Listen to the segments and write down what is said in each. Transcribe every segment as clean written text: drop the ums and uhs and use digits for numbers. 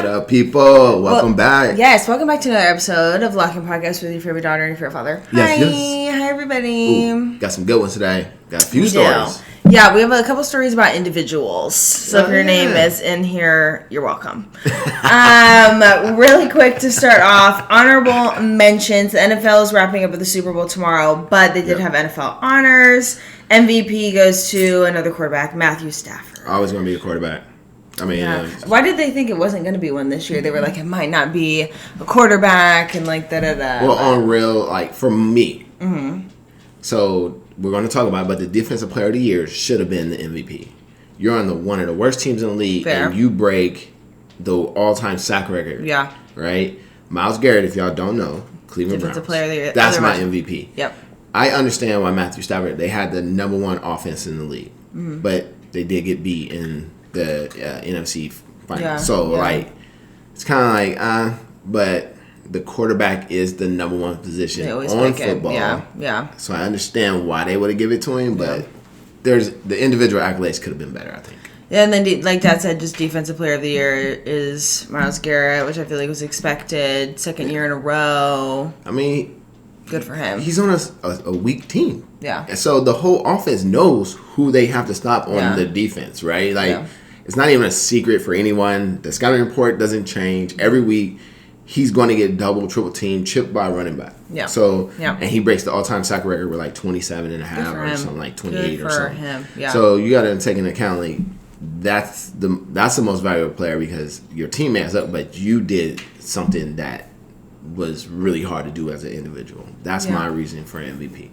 What up, people? Welcome back. Yes, welcome back to another episode of Locking Podcast with your favorite daughter and your favorite father. Hi everybody. Ooh, got some good ones today. Got a few stories. Yeah, we have a couple stories about individuals. So if your name is in here, you're welcome. Really quick to start off, honorable mentions. The NFL is wrapping up with the Super Bowl tomorrow, but they did have NFL honors. MVP goes to another quarterback, Matthew Stafford. Always going to be a quarterback. I mean, why did they think it wasn't going to be one this year? They were like, it might not be a quarterback and like da-da-da. Well, on real, like, for me. Mm-hmm. So, we're going to talk about it, but the Defensive Player of the Year should have been the MVP. You're on one of the worst teams in the league, and you break the all-time sack record. Yeah. Right? Myles Garrett, if y'all don't know, Cleveland Browns. Player of the Year. That's my MVP. Yep. I understand why Matthew Stafford, they had the number one offense in the league, but they did get beat in the NFC final. Yeah, like, it's kind of like, but the quarterback is the number one position on football. Yeah. So I understand why they would have given it to him, but there's the individual accolades could have been better, I think. Yeah, and then, like Dad said, just Defensive Player of the Year is Myles Garrett, which I feel like was expected. Second year in a row. I mean, good for him. He's on a weak team. Yeah. And so the whole offense knows who they have to stop on the defense, right? Like, it's not even a secret for anyone. The scouting report doesn't change. Every week, he's going to get double, triple team, chipped by a running back. Yeah. So, and he breaks the all-time sack record with like 27 and a half or something, like 28 or something. Him. Yeah. So you got to take into account, like, that's the most valuable player because your team adds up, but you did something that was really hard to do as an individual. That's my reason for MVP.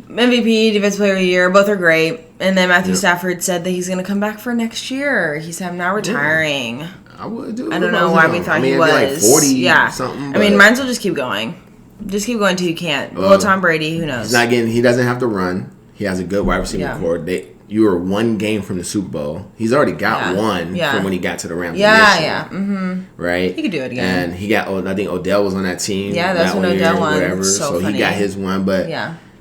MVP, Defensive Player of the Year, both are great. And then Matthew Stafford said that he's going to come back for next year. He said, I'm not retiring. Yeah. I would do. I don't know why we thought he was. Like 40 something. I mean, might as well just keep going. Just keep going till you can't. Well, Tom Brady, who knows? He doesn't have to run. He has a good wide receiver core. You were one game from the Super Bowl. He's already got one from when he got to the Rams. Right? He could do it again. And he got, I think Odell was on that team. Yeah, that's when Odell won. Whatever. So he got his one. But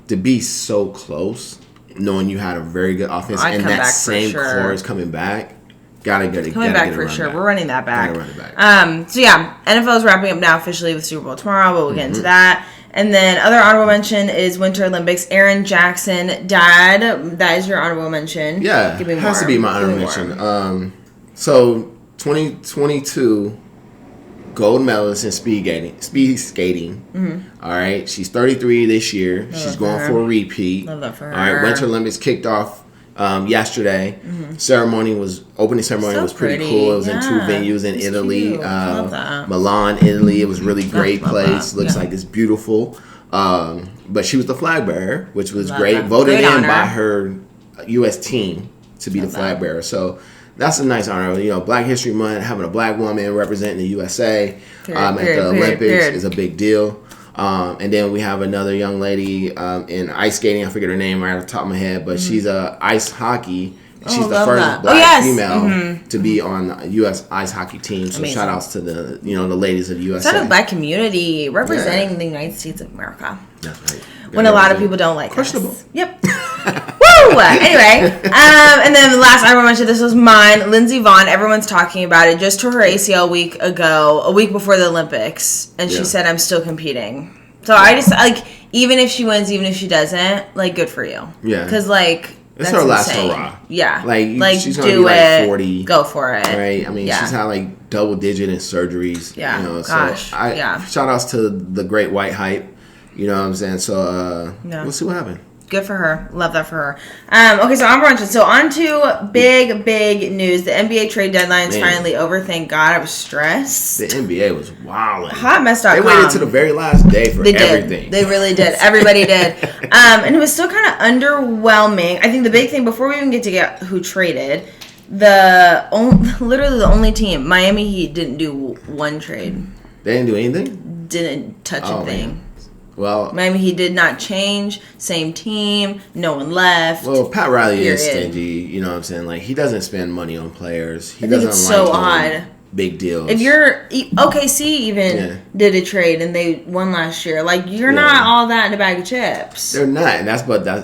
to be so close, knowing you had a very good offense, and that same core is coming back, gotta get it back for sure. We're running that back. Gotta run it back. So yeah, NFL is wrapping up now officially with Super Bowl tomorrow, but we'll get into that. And then other honorable mention is Winter Olympics. Aaron Jackson, Dad, that is your honorable mention. Yeah, it has to be my honorable mention. So 2022 gold medalist in speed skating. All right, she's 33 this year. She's going for a repeat. Love that for her. All right, Winter Olympics kicked off yesterday. Opening ceremony was pretty cool. It was in two venues in Italy. Milan, Italy. It was really great place. Looks like it's beautiful. But she was the flag bearer, which was great. Voted in by her U.S. team to be the flag bearer. So that's a nice honor. You know, Black History Month, having a black woman representing the USA at the Olympics is a big deal. And then we have another young lady in ice skating. I forget her name right off the top of my head, but she's ice hockey. She's the first black female to be on the U.S. ice hockey team. So shout outs to the ladies of the USA. Shout out to the black community representing the United States of America. That's right. When a lot of people don't like questionable. Us. Yep. Woo! Anyway, and then the last I mentioned, this was mine. Lindsey Vonn, everyone's talking about it. Just tore her ACL a week before the Olympics, and she said, "I'm still competing." So I just even if she wins, even if she doesn't, good for you. Yeah. Because it's her last hurrah. Yeah. She's gonna be 40. Go for it. Right. I mean, she's had double digit in surgeries. Yeah. Gosh. So shout outs to the great white hype. You know what I'm saying? So we'll see what happens. Good for her. Love that for her. Okay, so on to big news. The NBA trade deadline is finally over. Thank God. I was stressed. The NBA was wilding. Hotmess.com. They waited to the very last day for everything. They really did. Everybody did. And it was still kind of underwhelming. I think the big thing, before we even get who traded, literally the only team, Miami Heat, didn't do one trade. They didn't do anything? Didn't touch a thing. Man. Well, Miami Heat did not change. Same team. No one left. Well, Pat Riley is stingy. You know what I'm saying? He doesn't spend money on players. He doesn't it's so odd. Big deals. If you're OKC even did a trade and they won last year, you're not all that in a bag of chips. They're not. And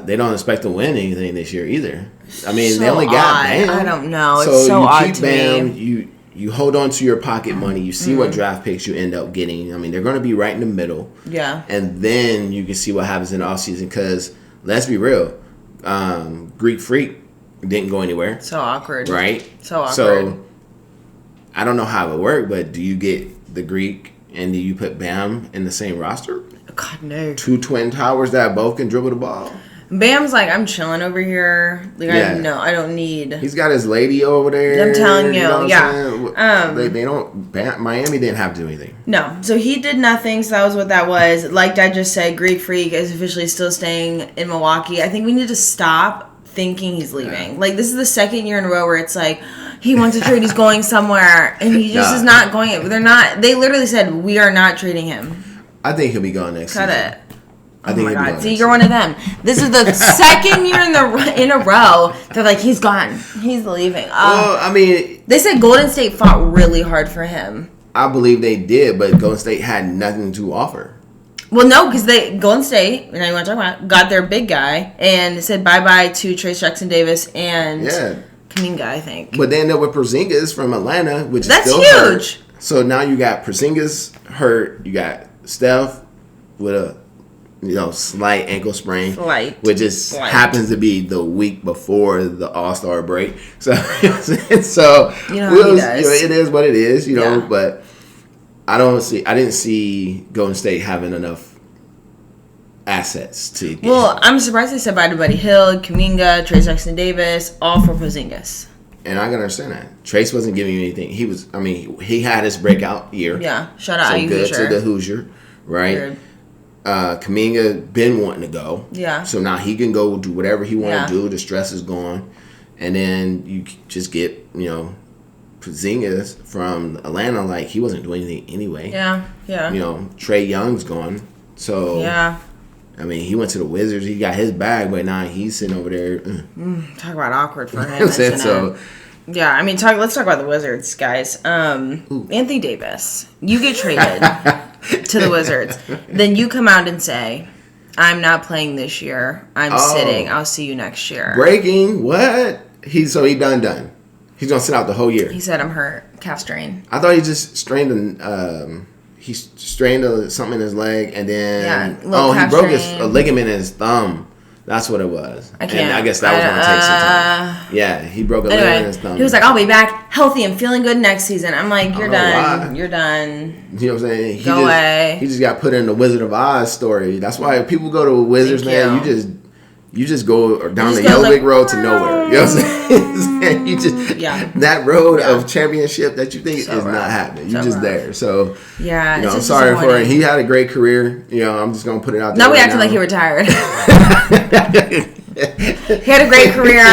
they don't expect to win anything this year either. I mean, they only got Bam. I don't know. It's so odd to Bam, me. you hold on to your pocket money. You see what draft picks you end up getting. I mean, they're going to be right in the middle. Yeah. And then you can see what happens in the offseason. Because let's be real, Greek Freak didn't go anywhere. So awkward. Right? So awkward. So I don't know how it would work, but do you get the Greek and do you put Bam in the same roster? God, no. 2 twin towers that both can dribble the ball? Bam's like, I'm chilling over here. Like, I don't need. He's got his lady over there. I'm telling you, They don't. Miami didn't have to do anything. No, so he did nothing. So that was what that was. Like I just said, Greek Freak is officially still staying in Milwaukee. I think we need to stop thinking he's leaving. Like, this is the second year in a row where it's like, he wants to trade, he's going somewhere, and he just is not going. They're not. They literally said, we are not trading him. I think he'll be gone next season. Cut it. I think oh my God! See, you're one of them. This is the second year in a row. They're like, he's gone. He's leaving. Well, I mean, they said Golden State fought really hard for him. I believe they did, but Golden State had nothing to offer. Well, no, because Golden State, now you want to talk about, got their big guy and said bye-bye to Trace Jackson Davis and Kuminga, I think. But they ended up with Porzingis from Atlanta, which that's is still huge. Hurt. So now you got Porzingis hurt. You got Steph with a slight ankle sprain, which just happens to be the week before the All-Star break. So, it is what it is, But I didn't see Golden State having enough assets to get. Well, I'm surprised they said bye to Buddy Hield, Kuminga, Trace Jackson Davis, all for Porzingis. And I can understand that. Trace wasn't giving you anything. He had his breakout year. Yeah, shout out to the Hoosier, right? Weird. Kaminga been wanting to go. Yeah. So now he can go do whatever he want to do. The stress is gone. And then you just get, Porzingis from Atlanta, like he wasn't doing anything anyway. Yeah, yeah. Trae Young's gone. So yeah. I mean, he went to the Wizards. He got his bag, but now he's sitting over there. Talk about awkward for him. Yeah, I mean, let's talk about the Wizards, guys. Anthony Davis, you get traded to the Wizards. Then you come out and say, I'm not playing this year. I'm sitting. I'll see you next year. Breaking? What? He's done. He's going to sit out the whole year. He said, I'm hurt. Calf strain. I thought he just strained something in his leg, and then he broke a ligament in his thumb. That's what it was. I guess that was going to take some time. Yeah, he broke a ligament in his thumb. He was like, I'll be back healthy and feeling good next season. I'm like, you're done. You're done. You know what I'm saying? Go away. He just got put in the Wizard of Oz story. That's why people go to Wizards, man. You just go down the yellow brick road to nowhere. You know what I'm saying? That road of championship that you think is not happening. You're just there. So I'm sorry for it. He had a great career. I'm just gonna put it out there. Now we acting like he retired. He had a great career.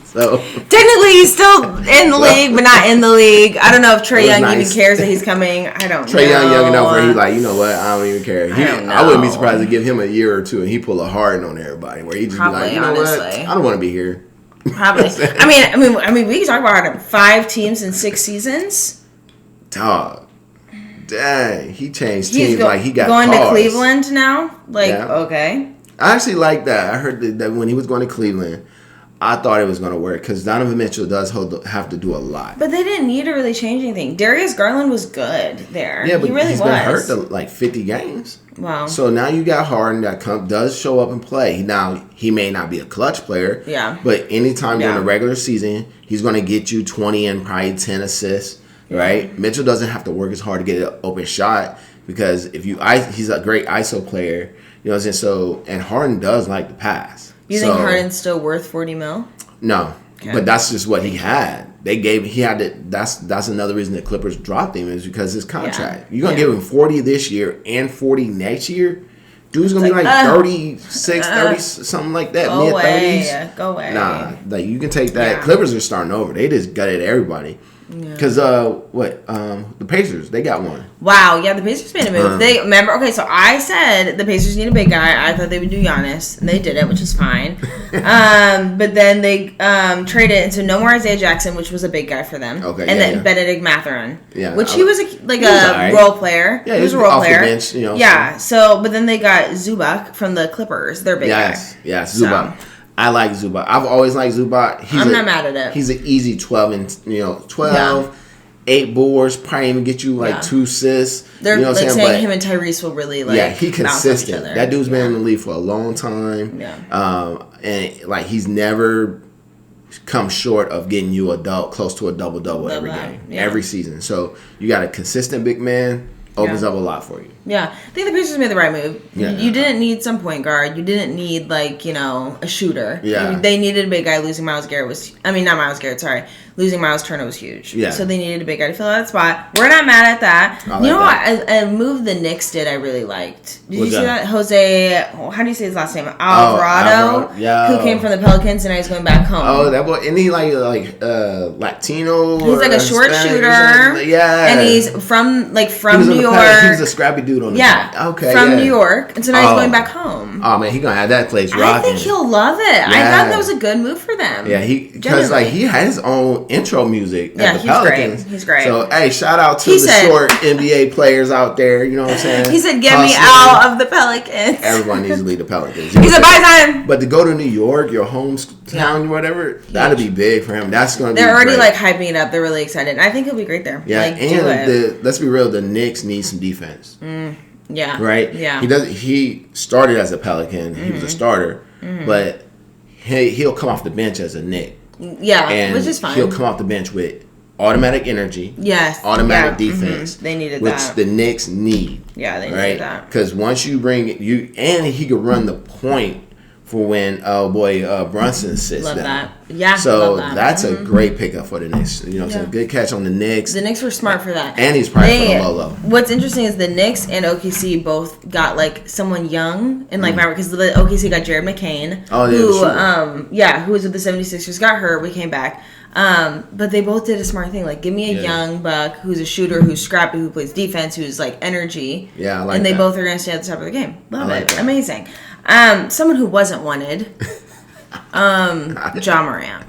So technically, he's still in the league, but not in the league. I don't know if Trae Young even cares that he's coming. I don't know. Trae young enough where he's like, you know what? I don't even care. I wouldn't be surprised to give him a year or two and he pull a Harden on everybody, where he just be like, you know what? I don't want to be here. Probably. I mean, we can talk about Harden. 5 teams in 6 seasons. Dog. Dang, he changed teams like he got going cars. To Cleveland now. Okay. I actually like that. I heard that when he was going to Cleveland, I thought it was going to work because Donovan Mitchell does have to do a lot. But they didn't need to really change anything. Darius Garland was good there. Yeah, but he really he's been hurt to like 50 games. Wow. So now you got Harden that does show up and play. Now, he may not be a clutch player. Yeah. But anytime during the regular season, he's going to get you 20 and probably 10 assists, right? Mitchell doesn't have to work as hard to get an open shot because he's a great ISO player. You know what I'm saying? So, and Harden does like to pass. You think Harden's still worth $40 million? No, but that's just what he had. That's another reason the Clippers dropped him is because his contract. You're gonna give him 40 this year and 40 next year. Dude's gonna be like 36, 30, something like that. Go mid-30s. Go away. Nah, like you can take that. Yeah. Clippers are starting over. They just gutted everybody. Because the Pacers, they got one. Wow, yeah, the Pacers made a move. They remember. Okay, so I said the Pacers need a big guy. I thought they would do Giannis, and they did it, which is fine. But then they traded, and so no more Isaiah Jackson, which was a big guy for them. Okay, and then Benedict Mathurin, which he was a role player. Yeah, he was a role player. The bench, Yeah. So, but then they got Zubac from the Clippers. Their big guy. Yes, Zubac. So. I like Zubac. I've always liked Zubac. I'm not mad at it. He's an easy 12 and 12. 8 boards, probably even get you like 2 assists. They're you know what like I'm saying? saying him and Tyrese will really like he consistent. That dude's been in the league for a long time. Yeah. And like he's never come short of getting you close to a double every game, every season. So you got a consistent big man. Opens up a lot for you. Yeah. I think the Pacers made the right move. Yeah. You didn't need some point guard. You didn't need, like, you know, a shooter. Yeah. They needed a big guy. Losing Myles Garrett was... I mean, not Myles Garrett, sorry. Losing Myles Turner was huge. Yeah. So they needed a big guy to fill that spot. We're not mad at that. You know what? A move the Knicks did I really liked. Did you see that? Jose... How do you say his last name? Alvarado. Who came from the Pelicans and now he's going back home. Oh, that boy. Isn't he like Latino? He's like a short Hispanic shooter. Yeah. And he's from New York. He was a scrappy dude on the team. Okay. From New York. And so now he's going back home. Oh, man. He's going to have that place rocking. I think he'll love it. Yeah. I thought that was a good move for them. Yeah, because like he had his own intro music at the Pelicans. He's great. So, hey, shout out to short NBA players out there. You know what I'm saying? He said, get me out of the Pelicans. Everyone needs to leave the Pelicans. He said, bye time. But to go to New York, your hometown, whatever, that'd be big for him. That's going to be They're already like hyping it up. They're really excited. I think he'll be great there. Yeah, like, and let's be real, the Knicks need some defense. Yeah. Right? Yeah. He started as a Pelican. He was a starter. But he'll come off the bench as a Knick. Yeah, and which is fine. He'll come off the bench with automatic energy. Yes. Automatic defense. They needed which that. Which the Knicks need. Yeah, they needed that. Because once you bring you, and he could run the point for when Brunson sits love down. That. Yeah. So that's a great pickup for the Knicks. You know, so good catch on the Knicks. The Knicks were smart for that. And he's probably for the low. What's interesting is the Knicks and OKC both got like someone young and like because the OKC got Jared McCain, who was with the 76ers, got hurt. We came back. But they both did a smart thing. Like, give me a young buck who's a shooter, who's scrappy, who plays defense, who's like energy. Yeah, I like and they that. both are going to stay at the top of the game. Love it. That. Amazing. Someone who wasn't wanted, Ja Morant.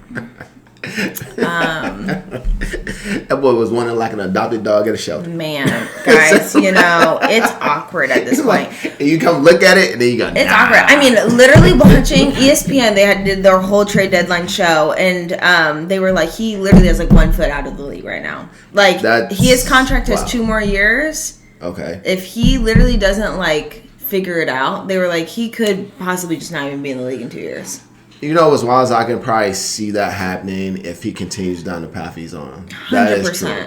That boy was wanted like an adopted dog at a shelter. Man, guys, you know, it's awkward at this point. Like, you come look at it and then you go, It's awkward. I mean, literally watching ESPN, they did their whole trade deadline show, and they were like, he literally has like 1 foot out of the league right now. Like, his contract has 2 more years. Okay. If he literally doesn't like figure it out, they were like, he could possibly just not even be in the league in 2 years. You know, as well as I can probably see that happening if he continues down the path he's on. 100%. That is true.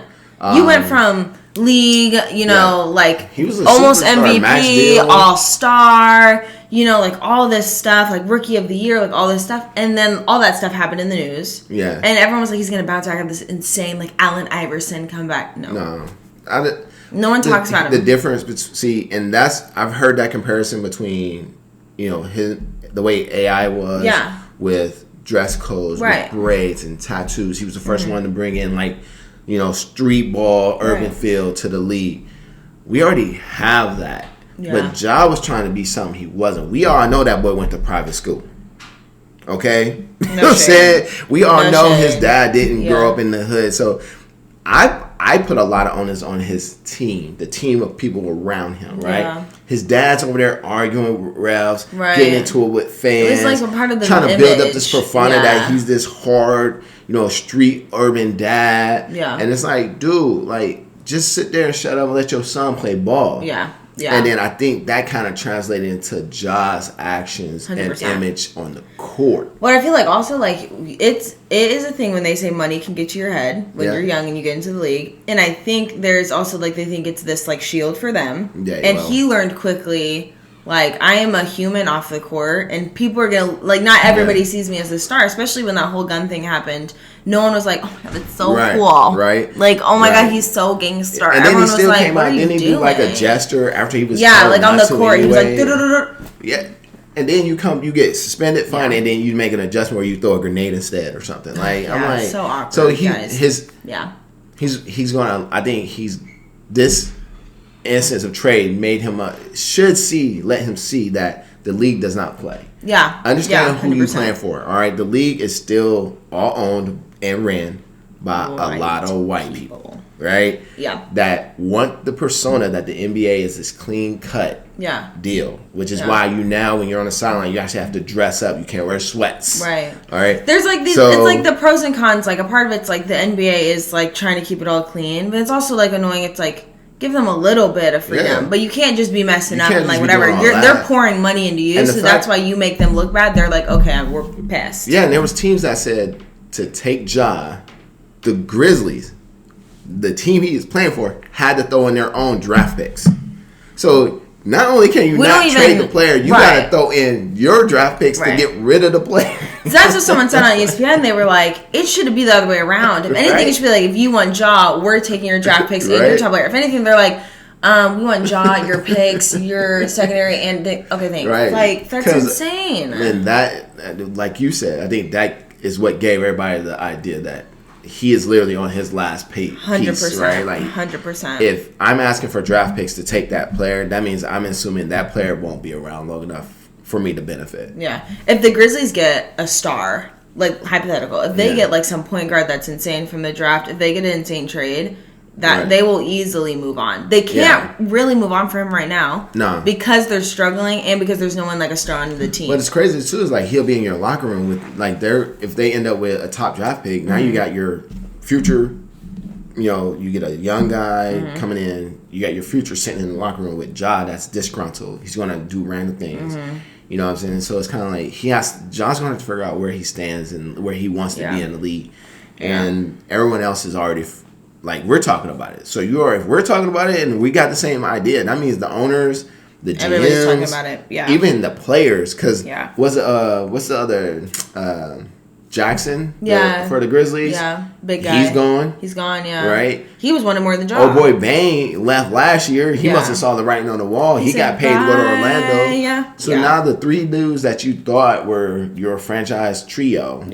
You went from league, like he was almost MVP, all-star, like all this stuff, like rookie of the year, like all this stuff. And then all that stuff happened in the news. Yeah. And everyone was like, he's going to bounce back at this insane, like Allen Iverson comeback. No. No one talks about him. The difference, and I've heard that comparison between, the way AI was with dress codes, with braids and tattoos. He was the first one to bring in street ball, urban feel to the league. We already have that. Yeah. But Ja was trying to be something he wasn't. We all know that boy went to private school. Okay? You know what I'm saying? We all know his dad didn't grow up in the hood. So I put a lot of onus on his team, the team of people around him, right? Yeah. His dad's over there arguing with refs, getting into it with fans, it was like part of the trying to build up this persona that he's this hard, street urban dad. Yeah. And it's like, dude, just sit there and shut up and let your son play ball. Yeah. Yeah. And then I think that kind of translated into Ja's actions 100%. And image on the court. What I feel like also it is a thing when they say money can get to your head when you're young and you get into the league. And I think there's also they think it's this shield for them. Yeah, and he learned quickly I am a human off the court, and people are gonna not everybody sees me as a star, especially when that whole gun thing happened. No one was like, "Oh my god, it's so cool!" Right? Oh my god, he's so gangster. And everyone then he still was came out. Didn't he do a gesture after he was on the court? He was like, yeah. And then you get suspended, fine, and then you make an adjustment where you throw a grenade instead or something. I'm like, so awkward. So he's gonna. I think this instance of trade made him let him see that the league does not play. Yeah. Understand who you're playing for. All right. The league is still all owned and ran by a lot of white people. right? Yeah. That want the persona that the NBA is this clean cut deal, which is why you now, when you're on the sideline, you actually have to dress up. You can't wear sweats. Right. All right. There's like these, it's like the pros and cons. Like a part of it's like the NBA is like trying to keep it all clean, but it's also like annoying. It's like give them a little bit of freedom, but you can't just be messing up and like whatever. They're pouring money into you, so that's why you make them look bad. They're like, okay, we're pissed. Yeah, and there was teams that said to take Ja, the Grizzlies, the team he is playing for, had to throw in their own draft picks. So not only can you not trade the player, you got to throw in your draft picks to get rid of the player. That's what someone said on ESPN. They were like, it should be the other way around. If anything, it should be like, if you want Ja, we're taking your draft picks and your top player. If anything, they're like, we want Ja, your picks, your secondary, and okay, thanks. Right. Like, that's insane. And that, like you said, I think that is what gave everybody the idea that he is literally on his last piece, 100%, right? Like 100%. If I'm asking for draft picks to take that player, that means I'm assuming that player won't be around long enough for me to benefit. Yeah. If the Grizzlies get a star, like hypothetical, if they get like some point guard that's insane from the draft, if they get an insane trade, that they will easily move on. They can't really move on for him right now. No. Because they're struggling and because there's no one like a star on the team. But it's crazy too, is like he'll be in your locker room with like if they end up with a top draft pick, now you got your future, you get a young guy coming in, you got your future sitting in the locker room with Ja that's disgruntled. He's gonna do random things. You know what I'm saying? So it's kinda like Ja's gonna have to figure out where he stands and where he wants to be in the league. And everyone else is already like, we're talking about it. So if we're talking about it and we got the same idea, that means the owners, the GMs, everybody's talking about it. Yeah. Even the players, because what's the other Jackson for the Grizzlies? Yeah, big guy. He's gone, yeah. Right? He was wanted more than Ja. Oh boy, Bane left last year. He must have saw the writing on the wall. He got paid to go to Orlando. Yeah. So now the three dudes that you thought were your franchise trio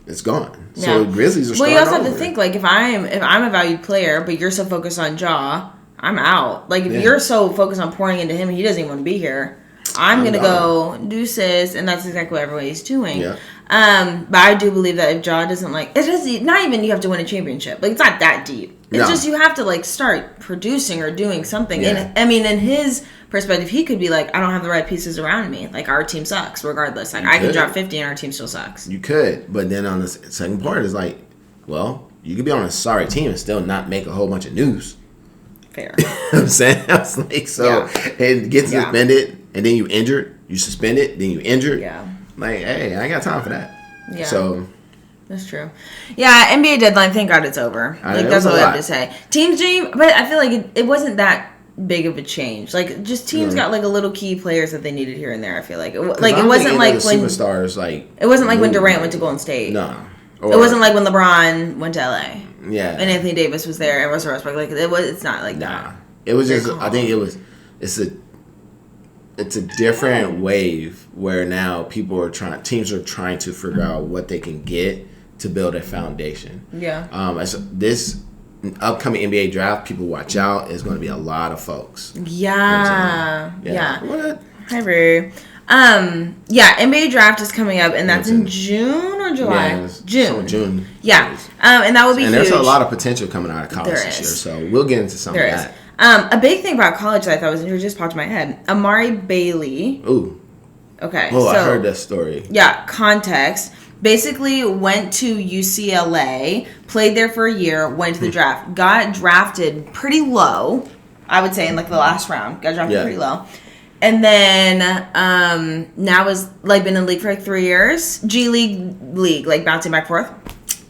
it's gone. So Grizzlies are starting you also over. have to think, like, if I'm a valued player, but you're so focused on Ja, I'm out. Like, if you're so focused on pouring into him and he doesn't even want to be here, I'm going to go deuces, and that's exactly what everybody's doing. Yeah. But I do believe that if Ja doesn't not even you have to win a championship. Like, it's not that deep. It's just you have to, like, start producing or doing something. Yeah. And, I mean, in his perspective, he could be like, I don't have the right pieces around me. Like, our team sucks regardless. Like, I can drop 50 and our team still sucks. You could. But then on the second part, it's like, well, you could be on a sorry team and still not make a whole bunch of news. Fair. You know what I'm saying? I was like, and get suspended, and then you injured. You suspended, then you injured. Yeah. Like, hey, I ain't got time for that. Yeah. So that's true. Yeah, NBA deadline, thank God it's over. Like, that's all I have to say. Teams dream, but I feel like it wasn't that big of a change. Like, just teams got like a little key players that they needed here and there. I feel like it wasn't like when superstars like it wasn't like when Durant went to Golden State. No, it wasn't like when LeBron went to LA. Yeah, and Anthony Davis was there and Russell Westbrook. Like it's not like that. It was just I think it's a different wave where now teams are trying to figure out what they can get to build a foundation. Yeah. As this upcoming NBA draft, people watch out. It's going to be a lot of folks. Yeah. What? Hi, Roo. NBA draft is coming up, and that's in June or July? Yeah, June. Yeah. And that will be huge. And there's a lot of potential coming out of college this year, so we'll get into some of that. A big thing about college that I thought was interesting just popped in my head. Amari Bailey. Ooh. Okay. Oh, I heard that story. Yeah, context. Basically went to UCLA, played there for a year, went to the draft. Got drafted pretty low, I would say, in like the last round. Got drafted pretty low. And then now has like been in the league for like 3 years. G League, like bouncing back and forth.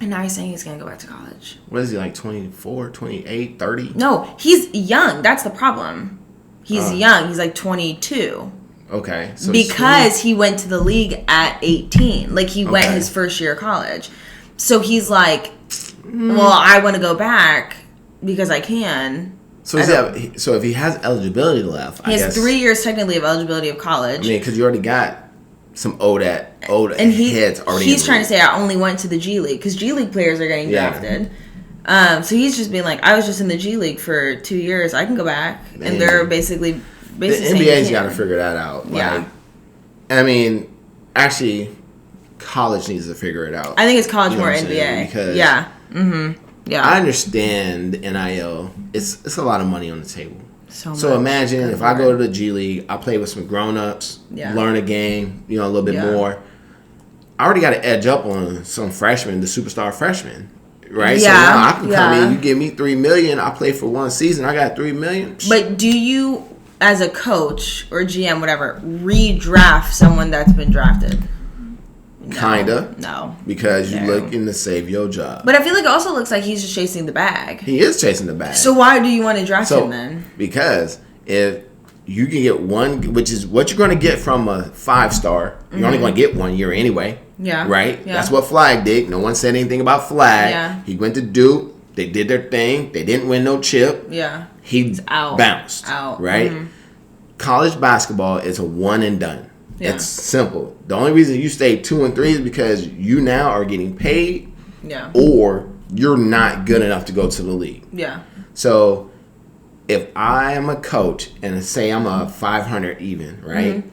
And now he's saying he's going to go back to college. What is he, like 24, 28, 30? No, he's young. That's the problem. He's young. He's like 22. Okay. So because he went to the league at 18. Like, he went his first year of college. So he's like, well, I want to go back because I can. So if he has eligibility left, he has 3 years technically of eligibility of college. I mean, because you already got some old heads already. He's trying to say I only went to the G League because G League players are getting drafted. So he's just being like, I was just in the G League for 2 years. I can go back, and they're basically the NBA's got to figure that out. Like, I mean, actually, college needs to figure it out. I think it's college more NBA. Because Yeah. I understand the NIL. It's a lot of money on the table. So imagine if I go to the G League, I play with some grown-ups, learn a game, a little bit more. I already got to edge up on some freshmen, the superstar freshmen, right? Yeah. So now I can come in, you give me $3 million, I play for one season, I got $3 million. But do you, as a coach or GM, whatever, redraft someone that's been drafted? No. Kinda. No. Because you're looking to save your job. But I feel like it also looks like he's just chasing the bag. He is chasing the bag. So why do you want to draft him then? Because if you can get one, which is what you're going to get from a 5-star, you're only going to get 1 year anyway. Yeah. Right? Yeah. That's what Flag did. No one said anything about Flag. Yeah. He went to Duke. They did their thing. They didn't win no chip. Yeah. He bounced. Right? Mm-hmm. College basketball is a one and done. Yeah. It's simple. The only reason you stay 2 and 3 is because you now are getting paid, or you're not good enough to go to the league. Yeah. So if I am a coach and say I'm a 500 even, right,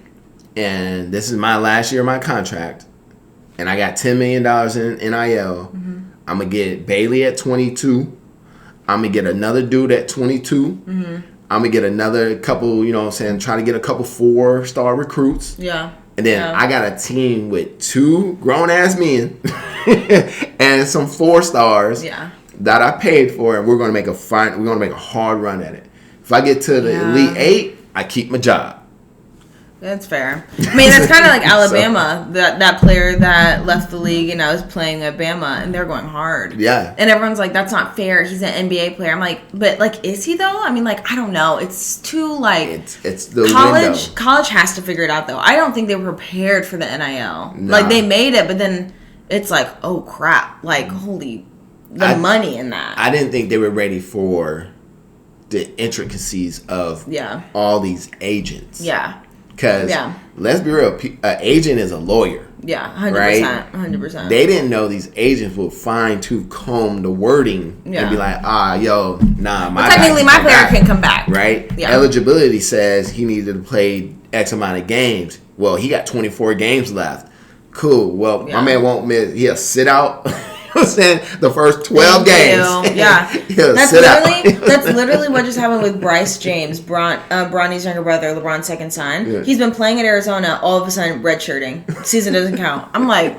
and this is my last year of my contract, and I got $10 million in NIL, I'm gonna get Bailey at 22. I'm gonna get another dude at 22. I'm going to get another couple, try to get a couple 4-star recruits. Yeah. And then I got a team with 2 grown-ass men and some 4 stars that I paid for, and we're going to make a hard run at it. If I get to the Elite 8, I keep my job. That's fair. I mean, that's kind of like Alabama, that player that left the league and I was playing at Bama, and they're going hard. Yeah. And everyone's like, that's not fair. He's an NBA player. I'm like, but like, is he though? I mean, like, I don't know. It's too like it's the college. window. College has to figure it out though. I don't think they were prepared for the NIL. Nah. Like they made it, but then it's like, oh crap! Like holy, money in that. I didn't think they were ready for the intricacies of all these agents. Yeah. Because let's be real, an agent is a lawyer. Yeah, 100%. Right? 100%. They didn't know these agents would fine-tooth comb the wording and be like, technically my player can come back. Right? Yeah. Eligibility says he needed to play X amount of games. Well, he got 24 games left. Cool. Well, my man won't miss. He'll sit out. The first 12 games. Yeah. That's literally what just happened with Bryce James, Bronny's younger brother, LeBron's second son. Yeah. He's been playing at Arizona, all of a sudden redshirting. Season doesn't count. I'm like,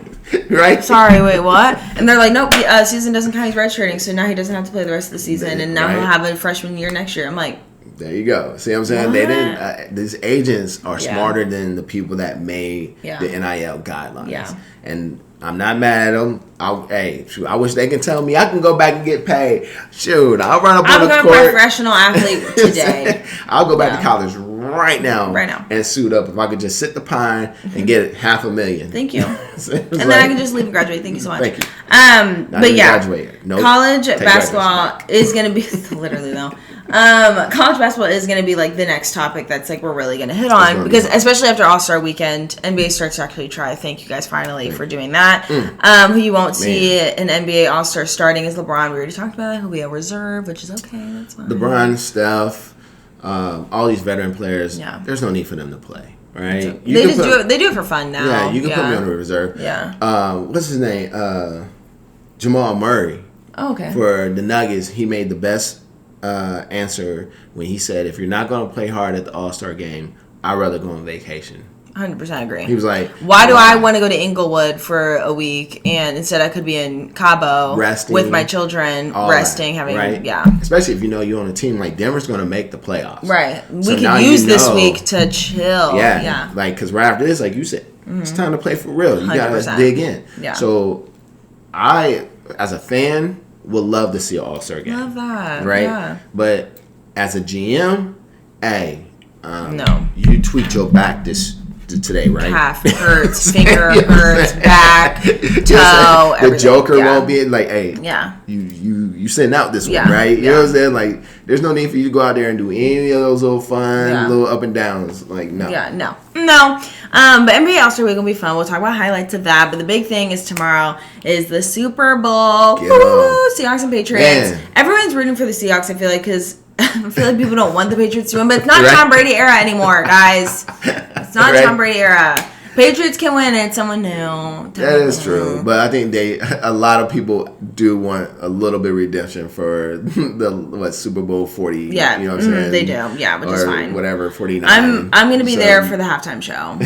right? Sorry, wait, what? And they're like, nope, season doesn't count, he's redshirting, so now he doesn't have to play the rest of the season, and now he'll have a freshman year next year. I'm like, there you go. See what I'm saying? What? They didn't. These agents are smarter than the people that made the NIL guidelines. Yeah. And I'm not mad at them. I wish they could tell me I can go back and get paid. Shoot, I'll run up on the court. I'm a professional athlete today. I'll go back to college right now and suit up if I could just sit the pine and get $500,000. Thank you. And then I can just leave and graduate. Thank you so much. Thank you. But graduate. Nope. College basketball is going to be literally though. College basketball is going to be like the next topic that's like we're really going to hit on because especially after All-Star weekend, NBA starts to actually try. Thank you guys finally for doing that. Who you won't see an NBA All-Star starting is LeBron. We already talked about it. He'll be a reserve, which is okay. That's fine. LeBron, Steph, all these veteran players. Yeah. There's no need for them to play. Right? They do it for fun now. Yeah, you can put me on the reserve. Yeah. What's his name? Jamal Murray. Oh, okay. For the Nuggets, he made the best answer when he said, if you're not going to play hard at the All-Star game, I'd rather go on vacation. 100% agree. He was like, why do I want to go to Inglewood for a week and instead I could be in Cabo resting, with my children, resting, having, Especially if you're on a team like Denver's going to make the playoffs. Right. So we can use this week to chill. Yeah. Like, because right after this, like you said, it's time to play for real. You got to dig in. Yeah. So I, as a fan, would love to see an All-Star game. Love that. Right? Yeah. But as a GM, no. You tweaked your back today, right? Calf hurts, finger hurts, back, toe, the Joker won't be like, hey, you sitting out this week, right? You know what I'm saying? Like, there's no need for you to go out there and do any of those little fun, little up and downs. Like, no. Yeah, no. But NBA All-Star Week will be fun. We'll talk about highlights of that. But the big thing is tomorrow is the Super Bowl. Woo! Seahawks and Patriots. Man. Everyone's rooting for the Seahawks, I feel like, because I feel like people don't want the Patriots to win, but it's not Tom Brady era anymore, guys. It's not Tom Brady era. Patriots can win it. Someone new. That is true, but I think a lot of people do want a little bit of redemption for the Super Bowl 40. Yeah, you know what I'm saying? They do. Yeah, which is fine. Whatever 49. I'm gonna be there for the halftime show.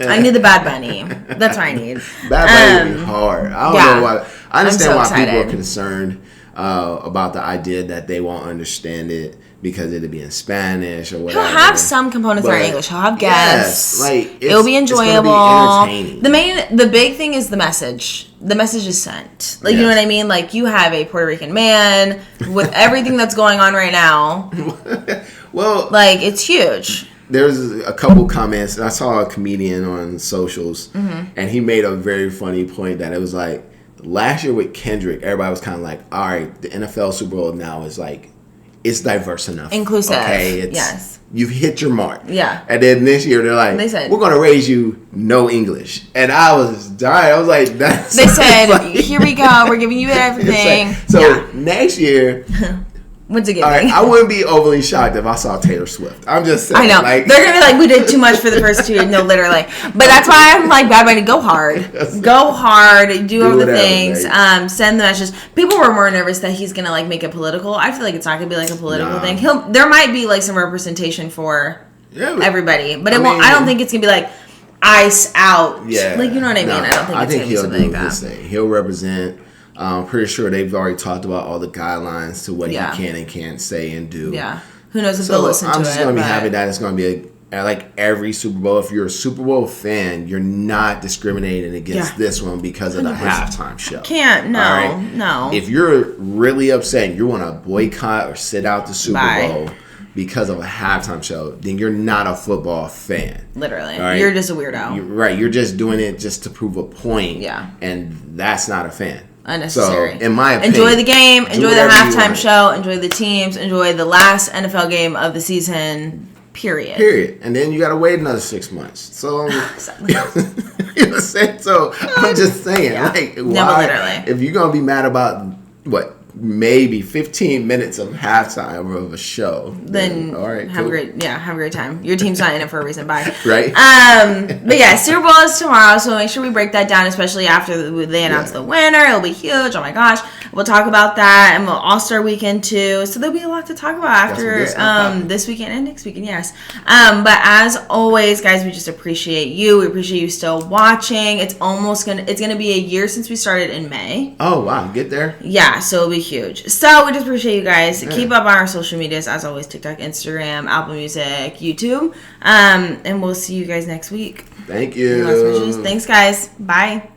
I need the Bad Bunny. That's what I need. Bad Bunny would be hard. I don't know why. I understand why people are concerned about the idea that they won't understand it because it'll be in Spanish or whatever. He'll have some components that are English. He'll have guests. Yes, it'll be enjoyable. It's be entertaining. The big thing is the message. The message is sent. Like, you know what I mean? Like, you have a Puerto Rican man with everything that's going on right now. Well, like, it's huge. There's a couple comments. I saw a comedian on socials, and he made a very funny point that it was like, last year with Kendrick, everybody was kind of like, all right, the NFL Super Bowl now is like, it's diverse enough. Inclusive. Okay, yes. You've hit your mark. Yeah. And then this year, they're like, we're going to raise you no English. And I was dying. I was like, that's They said, here we go. We're giving you everything. Like, next year... What's it giving? All right, I wouldn't be overly shocked if I saw Taylor Swift. I'm just saying. I know. Like, they're going to be like, we did too much for the first 2 years. No, literally. But that's why I'm like, Bad Bunny, go hard. Go hard. Do all the things. Send the messages. People were more nervous that he's going to, like, make it political. I feel like it's not going to be, like, a political thing. There might be, like, some representation for everybody. But it won't. I don't think it's going to be, like, ice out. Yeah. Like, you know what I mean? I don't think it's going to be something like that. He'll represent... I'm pretty sure they've already talked about all the guidelines to what he can and can't say and do. Yeah. Who knows if they'll listen to it. I'm just going to be happy that it's going to be like every Super Bowl. If you're a Super Bowl fan, you're not discriminating against this one because of the 100%. Halftime show. Can't. No. No. If you're really upset and you want to boycott or sit out the Super Bowl because of a halftime show, then you're not a football fan. Literally. Right? You're just a weirdo. You're just doing it just to prove a point. Yeah. And that's not a fan. Unnecessary. So, in my opinion, enjoy the game, enjoy the halftime show, enjoy the teams, enjoy the last NFL game of the season. Period. And then you got to wait another 6 months. So, you know what I'm saying? So, I'm just saying, like, why? If you're going to be mad about maybe 15 minutes of halftime of a show, then all right, have a great time. Your team's not in it for a reason. Bye. Right. But yeah, Super Bowl is tomorrow, so make sure we break that down, especially after they announce the winner. It'll be huge. Oh my gosh, we'll talk about that, and we'll All-Star weekend too. So there'll be a lot to talk about after this weekend and next weekend. Yes. But as always, guys, we just appreciate you. We appreciate you still watching. It's gonna be a year since we started in May. Oh wow, get there. Yeah, so it'll be huge. So we just appreciate you guys. Keep up on our social medias as always: TikTok, Instagram, Apple Music, YouTube. And we'll see you guys next week. Thank you. Thanks, guys. Bye.